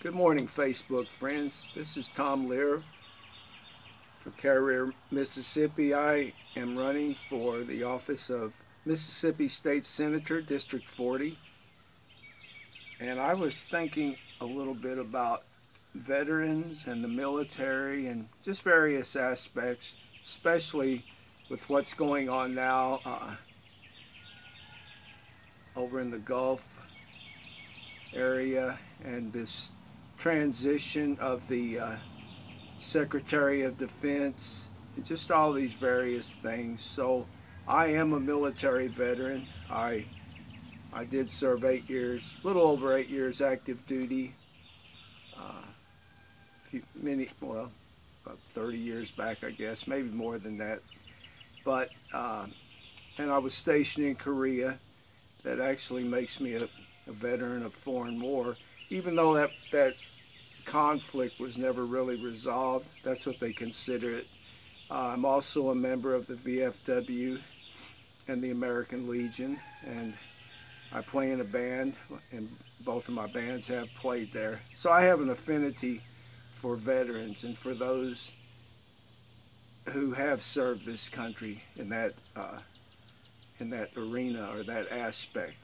Good morning, Facebook friends. This is Tom Lehr for Lehr Mississippi. I am running for the office of Mississippi State Senator, District 40. And I was thinking a little bit about veterans and the military and just various aspects, especially with what's going on now over in the Gulf area and this transition of the Secretary of Defense, and just all these various things. So I am a military veteran. I did serve 8 years, a little over 8 years active duty, about 30 years back, I guess, maybe more than that. But and I was stationed in Korea. That actually makes me a veteran of foreign war, even though that conflict was never really resolved. That's what they consider it. I'm also a member of the VFW and the American Legion, and I play in a band, and both of my bands have played there. So I have an affinity for veterans and for those who have served this country in that arena or that aspect.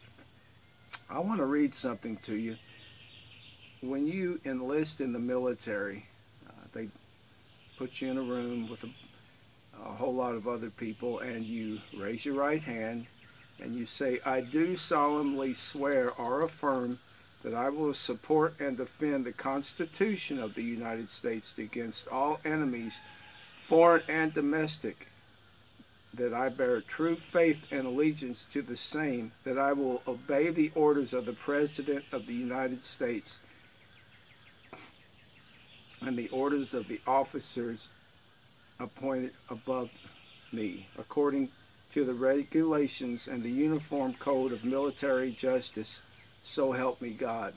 I want to read something to you. When you enlist in the military, they put you in a room with a whole lot of other people, and you raise your right hand and you say, "I do solemnly swear or affirm that I will support and defend the Constitution of the United States against all enemies, foreign and domestic, that I bear true faith and allegiance to the same, that I will obey the orders of the President of the United States and the orders of the officers appointed above me, according to the regulations and the Uniform Code of Military Justice, so help me God."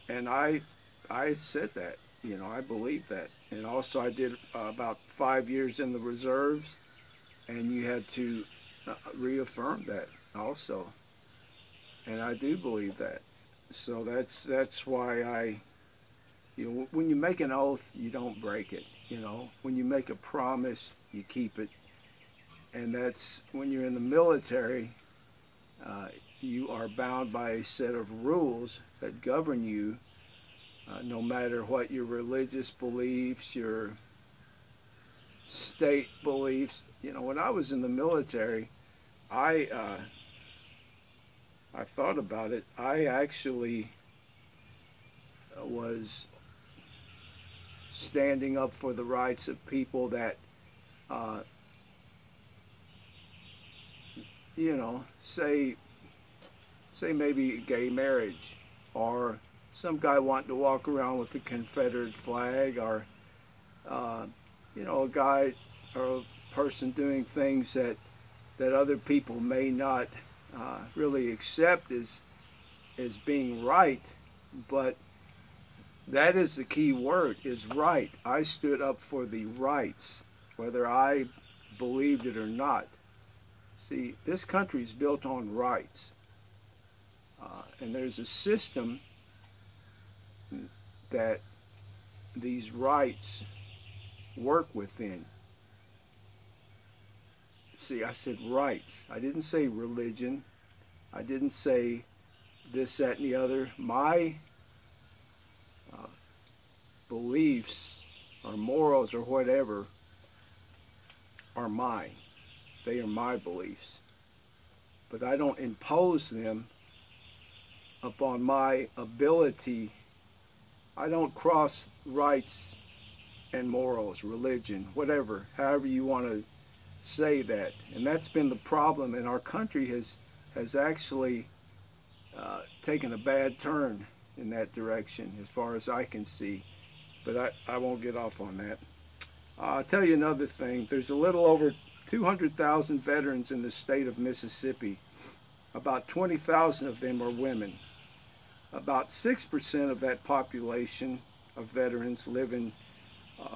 And I said that, I believe that. And also I did about 5 years in the reserves, and you had to reaffirm that also. And I do believe that. So that's why when you make an oath, you don't break it. When you make a promise, you keep it. And that's when you're in the military, you are bound by a set of rules that govern you, no matter what your religious beliefs, your state beliefs. When I was in the military, I thought about it. I actually was standing up for the rights of people that, say maybe gay marriage, or some guy wanting to walk around with the Confederate flag, or a guy or a person doing things that other people may not really accept as being right. But that is the key word, is right. I stood up for the rights, whether I believed it or not. See, this country is built on rights. And there's a system that these rights work within. See, I said rights. I didn't say religion. I didn't say this, that, and the other. My beliefs or morals or whatever are mine. They are my beliefs. But I don't impose them upon my ability. I don't cross rights and morals, religion, whatever, however you want to say that. And that's been the problem, and our country has actually taken a bad turn in that direction, as far as I can see. But I won't get off on that. I'll tell you another thing. There's a little over 200,000 veterans in the state of Mississippi. About 20,000 of them are women. About 6% of that population of veterans live in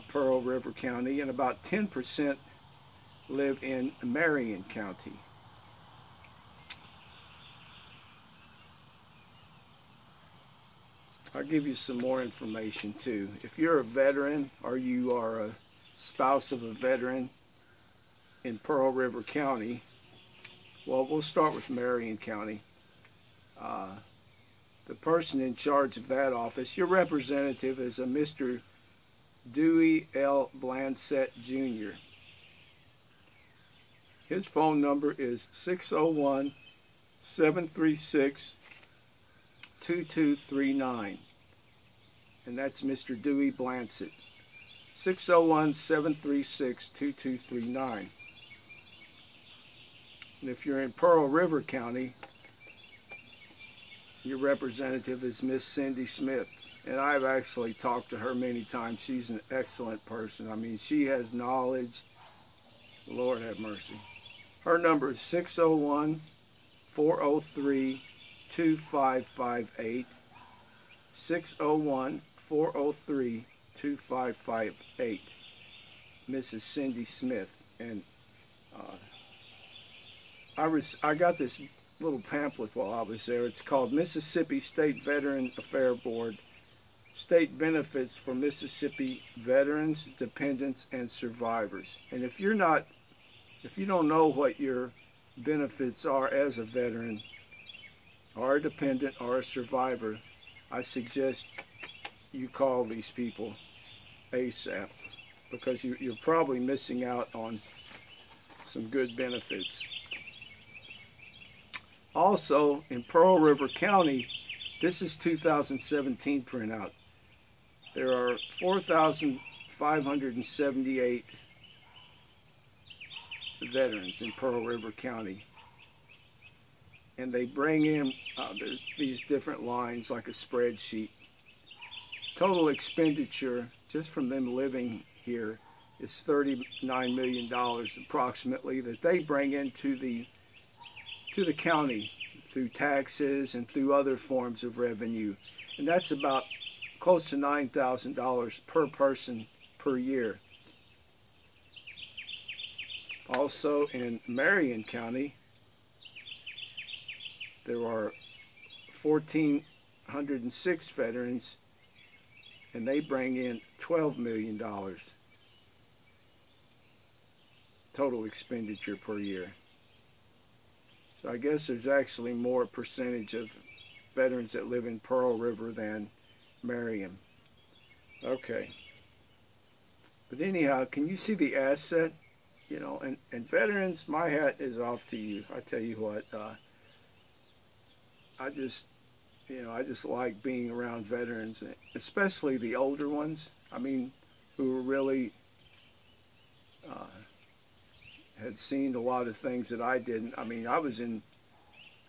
Pearl River County, and about 10% live in Marion County. I'll give you some more information too. If you're a veteran or you are a spouse of a veteran in Pearl River County, well, we'll start with Marion County. The person in charge of that office, your representative, is a Mr. Dewey L. Blansett Jr. His phone number is 601-736-2239. And that's Mr. Dewey Blansett. 601-736-2239. And if you're in Pearl River County, your representative is Miss Cindy Smith. And I've actually talked to her many times. She's an excellent person. I mean, she has knowledge. Lord have mercy. Her number is 601-403-2558. 601-403-2558. Mrs. Cindy Smith. And I got this little pamphlet while I was there. It's called Mississippi State Veteran Affairs Board, State Benefits for Mississippi Veterans, Dependents, and Survivors. And if you don't know what your benefits are as a veteran, or a dependent, or a survivor, I suggest you call these people ASAP, because you're probably missing out on some good benefits. Also, in Pearl River County, this is 2017 printout. There are 4,578 veterans in Pearl River County. And they bring in these different lines like a spreadsheet. Total expenditure just from them living here is $39 million approximately that they bring into the county through taxes and through other forms of revenue. And that's about close to $9,000 per person per year. Also in Marion County, there are 1,406 veterans, and they bring in $12 million total expenditure per year. So I guess there's actually more percentage of veterans that live in Pearl River than Marion. Okay. But anyhow, can you see the asset? You know, and veterans, my hat is off to you. I tell you what, I just like being around veterans, especially the older ones. I mean, who were really had seen a lot of things that I didn't. I mean, I was in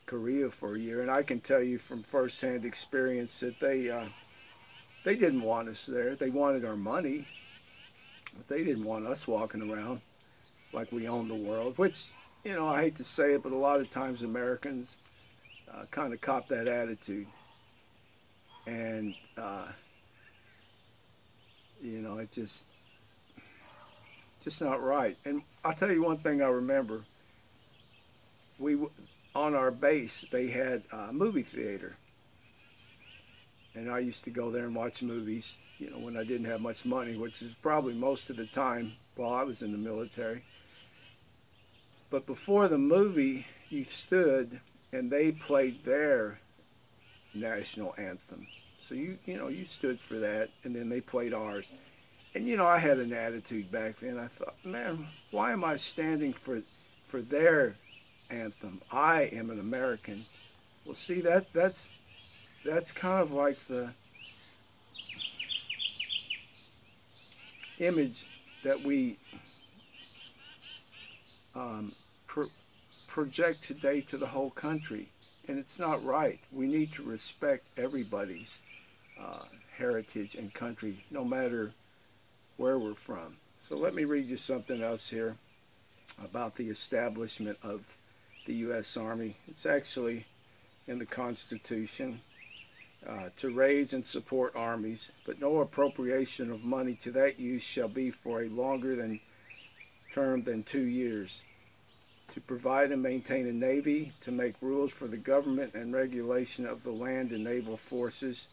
Korea for a year, and I can tell you from firsthand experience that they didn't want us there. They wanted our money, but they didn't want us walking around like we own the world, which, you know, I hate to say it, but a lot of times Americans kind of cop that attitude. And, you know, it's just not right. And I'll tell you one thing I remember. On our base, they had a movie theater. And I used to go there and watch movies, you know, when I didn't have much money, which is probably most of the time while I was in the military. But before the movie, you stood and they played their national anthem. So you stood for that, and then they played ours. And you know, I had an attitude back then. I thought, man, why am I standing for their anthem? I am an American. Well, see, that's kind of like the image that we project today to the whole country, and it's not right. We need to respect everybody's heritage and country, no matter where we're from. So let me read you something else here about the establishment of the U.S. Army. It's actually in the Constitution. To raise and support armies, but no appropriation of money to that use shall be for a longer term than 2 years. To provide and maintain a navy, to make rules for the government and regulation of the land and naval forces,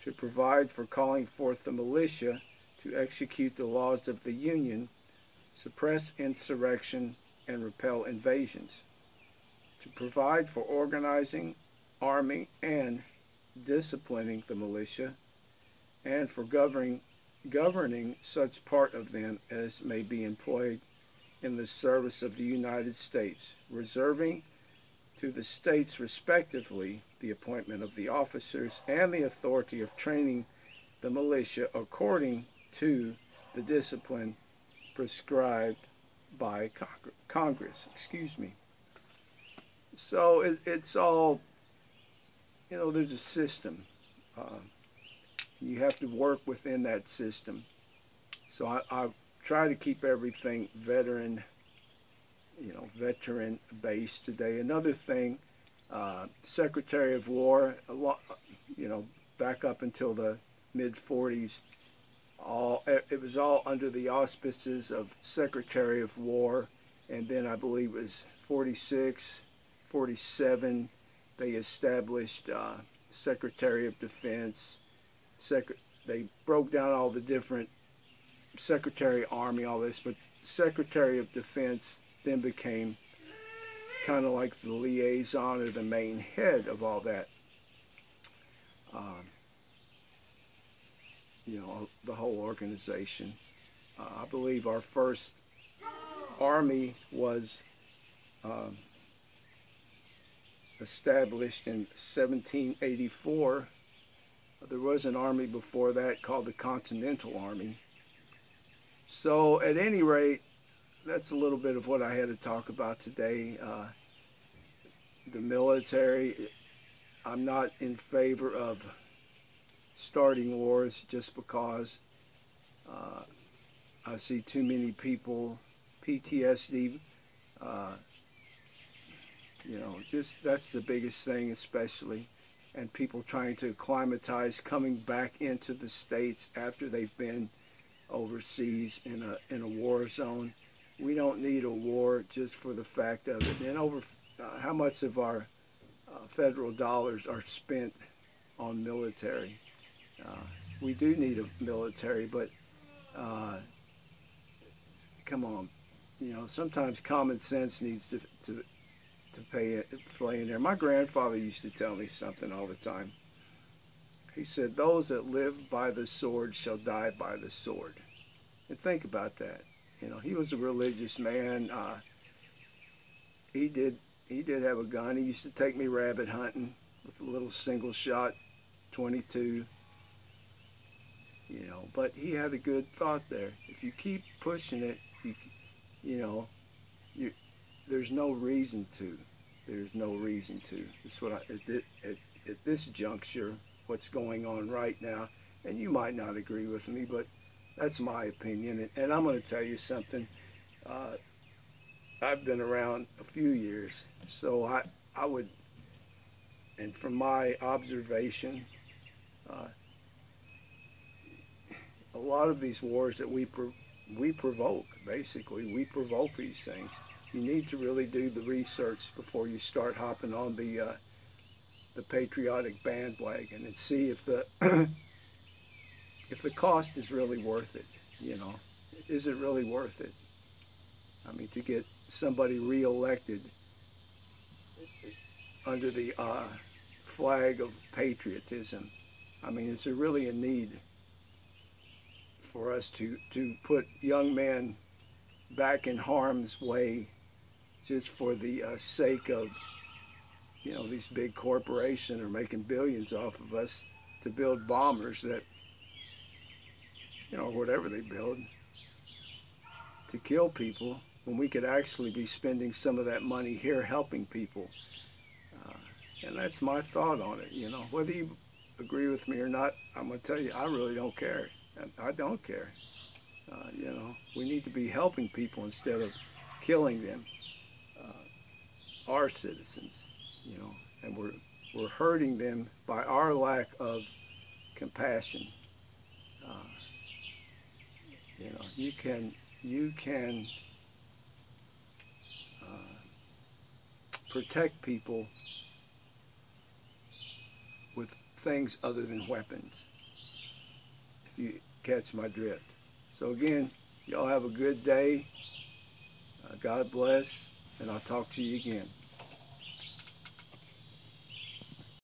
to provide for calling forth the militia to execute the laws of the Union, suppress insurrection, and repel invasions, to provide for organizing, arming, and disciplining the militia, and for governing such part of them as may be employed in the service of the United States, reserving to the states respectively the appointment of the officers and the authority of training the militia according to the discipline prescribed by Congress. So it's all, there's a system. You have to work within that system. So I try to keep everything veteran based today. Another thing, Secretary of War, back up until the mid-40s, it was all under the auspices of Secretary of War, and then I believe it was 46, 47, they established Secretary of Defense. They broke down all the different Secretary of Army, all this, but Secretary of Defense then became kind of like the liaison or the main head of all that. The whole organization. I believe our first army was established in 1784. There was an army before that called the Continental Army. So at any rate, that's a little bit of what I had to talk about today. The military, I'm not in favor of starting wars just because I see too many people, PTSD, just that's the biggest thing especially, and people trying to acclimatize coming back into the States after they've been overseas in a war zone. We don't need a war just for the fact of it. And how much of our federal dollars are spent on military? We do need a military, but come on, sometimes common sense needs to play in there. My grandfather used to tell me something all the time. He said, "Those that live by the sword shall die by the sword." And think about that. He was a religious man. He did have a gun. He used to take me rabbit hunting with a little single shot 22. But he had a good thought there. If you keep pushing it, there's no reason to. There's no reason to. That's what at this juncture, what's going on right now, and you might not agree with me, but that's my opinion. And I'm going to tell you something. I've been around a few years, so I would, and from my observation, a lot of these wars that we provoke, basically, we provoke these things. You need to really do the research before you start hopping on the patriotic bandwagon and see if the if the cost is really worth it. Is it really worth it? I mean, to get somebody reelected under the flag of patriotism. I mean, is there really a need for us to put young men back in harm's way just for the sake of, these big corporations are making billions off of us to build bombers that, whatever they build, to kill people, when we could actually be spending some of that money here helping people. And that's my thought on it. Whether you agree with me or not, I'm going to tell you, I really don't care. I don't care. We need to be helping people instead of killing them, our citizens, and we're hurting them by our lack of compassion. You can protect people with things other than weapons. you catch my drift. So again, y'all have a good day. God bless, and I'll talk to you again.